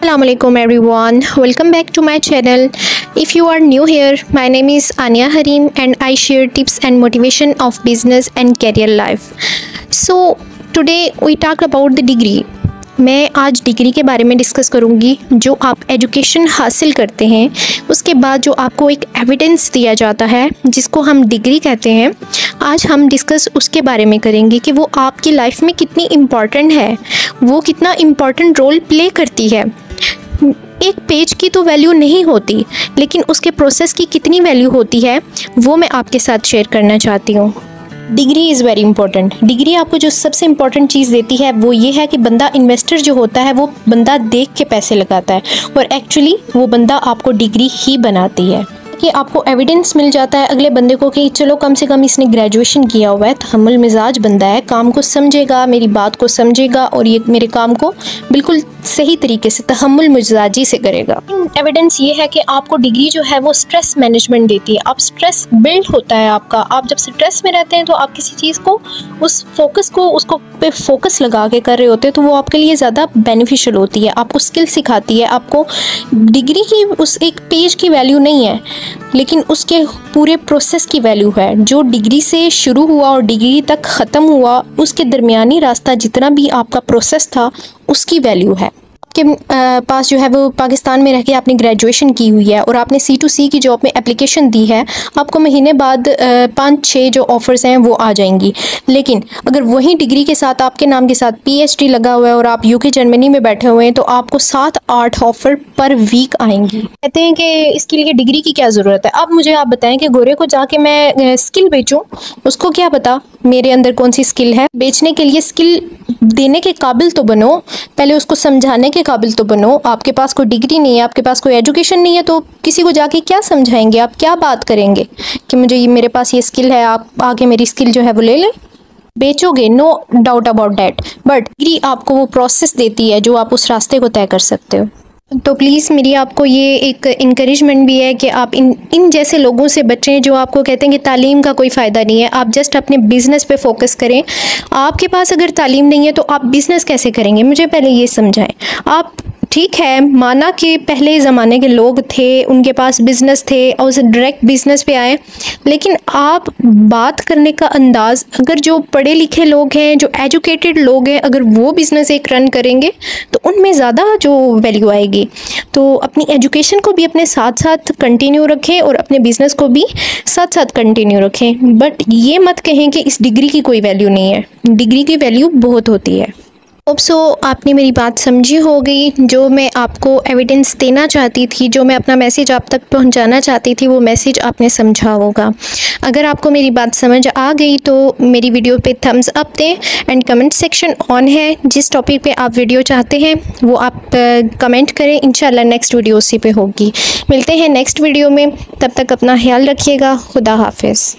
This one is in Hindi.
Assalamualaikum everyone, welcome back to my channel. If you are new here, my name is Ania Harim and I share tips and motivation of business and career life. So today we talk about the degree. मैं आज डिग्री के बारे में डिस्कस करूंगी। जो आप एजुकेशन हासिल करते हैं उसके बाद जो आपको एक एविडेंस दिया जाता है जिसको हम डिग्री कहते हैं, आज हम डिस्कस उसके बारे में करेंगे कि वो आपकी लाइफ में कितनी इम्पॉर्टेंट है, वो कितना इम्पॉर्टेंट रोल प्ले करती है। एक पेज की तो वैल्यू नहीं होती, लेकिन उसके प्रोसेस की कितनी वैल्यू होती है वो मैं आपके साथ शेयर करना चाहती हूँ। Degree is very important. Degree आपको जो सबसे इम्पॉर्टेंट चीज़ देती है वो ये है कि बंदा इन्वेस्टर जो होता है वो बंदा देख के पैसे लगाता है, और एक्चुअली वो बंदा आपको डिग्री ही बनाती है कि आपको एविडेंस मिल जाता है अगले बंदे को कि चलो कम से कम इसने ग्रेजुएशन किया हुआ है, तहम्मुल मिजाज बंदा है, काम को समझेगा, मेरी बात को समझेगा और ये मेरे काम को बिल्कुल सही तरीके से तहम्मुल मिजाजी से करेगा। एविडेंस ये है कि आपको डिग्री जो है वो स्ट्रेस मैनेजमेंट देती है। आप स्ट्रेस बिल्ड होता है आपका। आप जब स्ट्रेस में रहते हैं तो आप किसी चीज़ को उस फोकस को उसको पे फोकस लगा के कर रहे होते हैं तो वो आपके लिए ज़्यादा बेनिफिशियल होती है, आपको स्किल सिखाती है। आपको डिग्री की उस एक पेज की वैल्यू नहीं है, लेकिन उसके पूरे प्रोसेस की वैल्यू है। जो डिग्री से शुरू हुआ और डिग्री तक ख़त्म हुआ, उसके दरमियानी रास्ता जितना भी आपका प्रोसेस था उसकी वैल्यू है। आपके पास जो है वो पाकिस्तान में रह के आपने ग्रेजुएशन की हुई है और आपने C2C की जॉब में एप्लीकेशन दी है, आपको महीने बाद 5-6 जो ऑफ़र्स हैं वो आ जाएंगी। लेकिन अगर वही डिग्री के साथ आपके नाम के साथ PhD लगा हुआ है और आप UK जर्मनी में बैठे हुए हैं तो आपको 7-8 ऑफ़र पर वीक आएंगी। कहते हैं कि इसके लिए डिग्री की क्या ज़रूरत है। अब मुझे आप बताएं कि गोरे को जाके मैं स्किल बेचूँ, उसको क्या पता मेरे अंदर कौन सी स्किल है। बेचने के लिए स्किल देने के काबिल तो बनो, पहले उसको समझाने के काबिल तो बनो। आपके पास कोई डिग्री नहीं है, आपके पास कोई एजुकेशन नहीं है, तो किसी को जाके क्या समझाएंगे, आप क्या बात करेंगे कि मुझे ये मेरे पास ये स्किल है, आप आके मेरी स्किल जो है वो ले लें। बेचोगे, no doubt about that, but degree आपको वो प्रोसेस देती है जो आप उस रास्ते को तय कर सकते हो। तो प्लीज़ मेरी आपको ये एक इंकरेजमेंट भी है कि आप इन जैसे लोगों से बचें जो आपको कहते हैं कि तालीम का कोई फ़ायदा नहीं है, आप जस्ट अपने बिज़नेस पे फोकस करें। आपके पास अगर तालीम नहीं है तो आप बिज़नेस कैसे करेंगे, मुझे पहले ये समझाएं। आप ठीक है, माना कि पहले ज़माने के लोग थे, उनके पास बिज़नेस थे और उसे डायरेक्ट बिज़नेस पे आए, लेकिन आप बात करने का अंदाज़, अगर जो पढ़े लिखे लोग हैं, जो एजुकेटेड लोग हैं, अगर वो बिज़नेस एक रन करेंगे तो उनमें ज़्यादा जो वैल्यू आएगी। तो अपनी एजुकेशन को भी अपने साथ साथ कंटिन्यू रखें और अपने बिज़नेस को भी साथ साथ कंटिन्यू रखें, बट ये मत कहें कि इस डिग्री की कोई वैल्यू नहीं है। डिग्री की वैल्यू बहुत होती है। होप सो आपने मेरी बात समझी होगी। जो मैं आपको एविडेंस देना चाहती थी, जो मैं अपना मैसेज आप तक पहुंचाना चाहती थी, वो मैसेज आपने समझा होगा। अगर आपको मेरी बात समझ आ गई तो मेरी वीडियो पे थम्स अप दें एंड कमेंट सेक्शन ऑन है। जिस टॉपिक पे आप वीडियो चाहते हैं वो आप कमेंट करें, इंशाल्लाह नेक्स्ट वीडियो उसी पे होगी। मिलते हैं नेक्स्ट वीडियो में, तब तक अपना ख्याल रखिएगा। खुदा हाफिज़।